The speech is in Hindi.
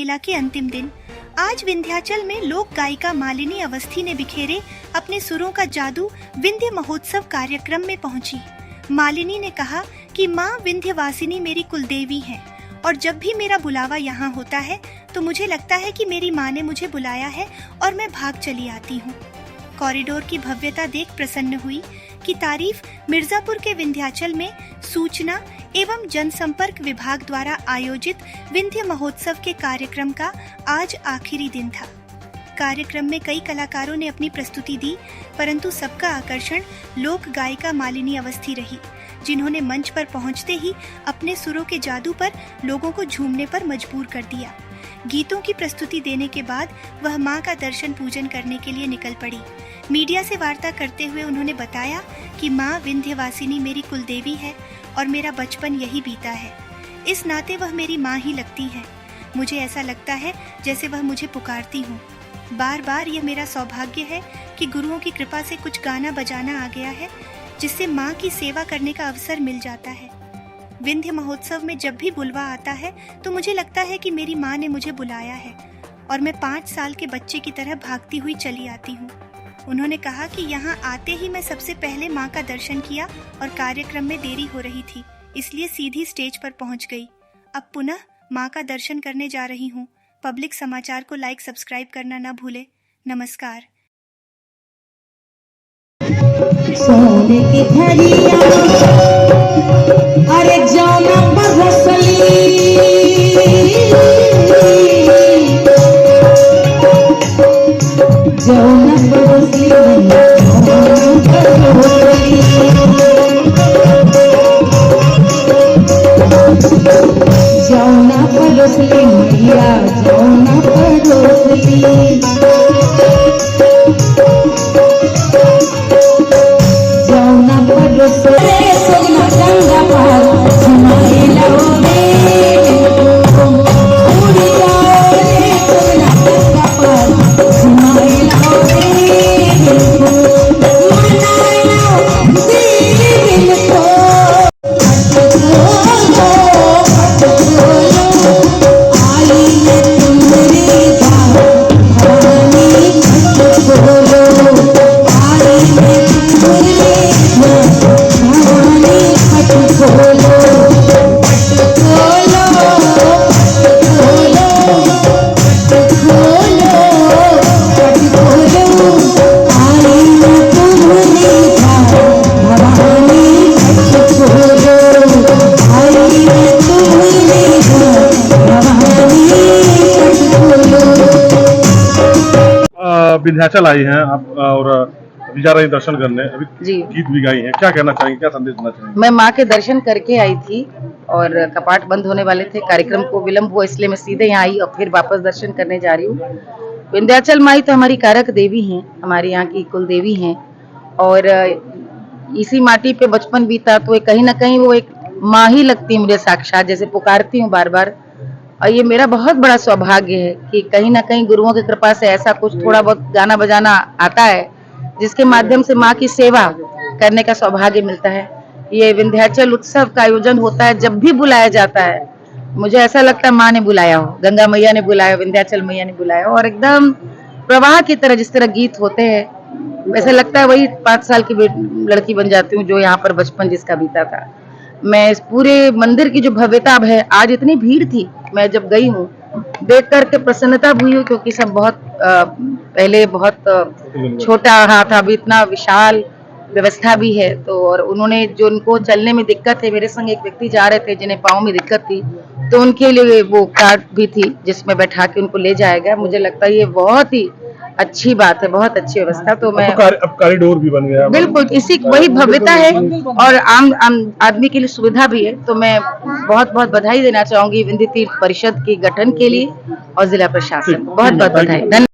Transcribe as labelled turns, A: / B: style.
A: मेला के अंतिम दिन आज विंध्याचल में लोक गायिका मालिनी अवस्थी ने बिखेरे अपने सुरों का जादू विंध्य महोत्सव कार्यक्रम में पहुंची। मालिनी ने कहा कि माँ विंध्यवासिनी मेरी कुलदेवी है और जब भी मेरा बुलावा यहाँ होता है तो मुझे लगता है कि मेरी माँ ने मुझे बुलाया है और मैं भाग चली आती हूँ। कॉरिडोर की भव्यता देख प्रसन्न हुई कि तारीफ मिर्जापुर के विंध्याचल में सूचना एवं जनसंपर्क विभाग द्वारा आयोजित विंध्य महोत्सव के कार्यक्रम का आज आखिरी दिन था। कार्यक्रम में कई कलाकारों ने अपनी प्रस्तुति दी, परंतु सबका आकर्षण लोक गायिका मालिनी अवस्थी रही, जिन्होंने मंच पर पहुंचते ही अपने सुरों के जादू पर लोगों को झूमने पर मजबूर कर दिया। गीतों की प्रस्तुति देने के बाद वह मां का दर्शन पूजन करने के लिए निकल पड़ी। मीडिया से वार्ता करते हुए उन्होंने बताया कि मां विंध्यवासिनी मेरी कुलदेवी है और मेरा बचपन यही बीता है। इस नाते वह मेरी मां ही लगती है। मुझे ऐसा लगता है जैसे वह मुझे पुकारती हूँ। बार बार यह मेरा सौभाग्य है कि गुरुओं की कृपा से कुछ गाना बजाना आ गया है, जिससे माँ की सेवा करने का अवसर मिल जाता है। विंध्य महोत्सव में जब भी बुलवा आता है तो मुझे लगता है कि मेरी माँ ने मुझे बुलाया है और मैं 5 साल के बच्चे की तरह भागती हुई चली आती हूँ। उन्होंने कहा कि यहाँ आते ही मैं सबसे पहले माँ का दर्शन किया और कार्यक्रम में देरी हो रही थी, इसलिए सीधी स्टेज पर पहुँच गई। अब पुनः माँ का दर्शन करने जा रही हूँ। पब्लिक समाचार को लाइक सब्सक्राइब करना ना भूले। नमस्कार।
B: सोने की धरिया अरे जाना बरसली जाना बरसली जाना बरसली मैया जाना बरसली सोना गंगा पार सुनाई लो रे पूरी रे सोना गंगा पार सुनाई लो रे मनाई लो दिल को आई है तुम्हारी भवानी बोलो आई है
C: विंध्याचल आई हैं आप और अभी जा रही दर्शन करने, अभी जी गीत भी गाई हैं, क्या कहना चाहेंगे, क्या संदेश देना चाहेंगे?
D: मैं माँ के दर्शन करके आई थी और कपाट बंद होने वाले थे, कार्यक्रम को विलंब हुआ, इसलिए मैं सीधे यहाँ आई और फिर वापस दर्शन करने जा रही हूँ। विंध्याचल माई तो हमारी कारक देवी हैं, हमारे यहाँ की कुल देवी हैं और इसी माटी पे बचपन बीता, तो कहीं ना कहीं वो एक माँ ही लगती है मुझे, साक्षात जैसे पुकारती हूँ बार बार। और ये मेरा बहुत बड़ा सौभाग्य है कि कहीं ना कहीं गुरुओं की कृपा से ऐसा कुछ थोड़ा बहुत गाना बजाना आता है, जिसके माध्यम से माँ की सेवा करने का सौभाग्य मिलता है। ये विंध्याचल उत्सव का आयोजन होता है, जब भी बुलाया जाता है मुझे ऐसा लगता है माँ ने बुलाया हो, गंगा मैया ने बुलाया, विंध्याचल मैया ने बुलाया हो। और एकदम प्रवाह की तरह जिस तरह गीत होते हैं, वैसे लगता है वही 5 साल की लड़की बन जाती हूँ जो यहाँ पर बचपन जिसका बीता था। मैं इस पूरे मंदिर की जो भव्यता है, आज इतनी भीड़ थी, मैं जब गई हूँ देख करके प्रसन्नता हुई, क्योंकि सब बहुत पहले बहुत छोटा था, अभी इतना विशाल व्यवस्था भी है। तो और उन्होंने जो उनको चलने में दिक्कत है, मेरे संग एक व्यक्ति जा रहे थे जिन्हें पाँव में दिक्कत थी, तो उनके लिए वो कार्ड भी थी जिसमें बैठा के उनको ले जाया गया। मुझे लगता है ये बहुत ही अच्छी बात है, बहुत अच्छी व्यवस्था। तो मैं
C: अब कॉरिडोर भी बन गया,
D: बिल्कुल इसी वही भव्यता है और आम आदमी के लिए सुविधा भी है। तो मैं बहुत बहुत बधाई देना चाहूंगी विंध्य तीर्थ परिषद के गठन के लिए और जिला प्रशासन को बहुत बहुत बधाई।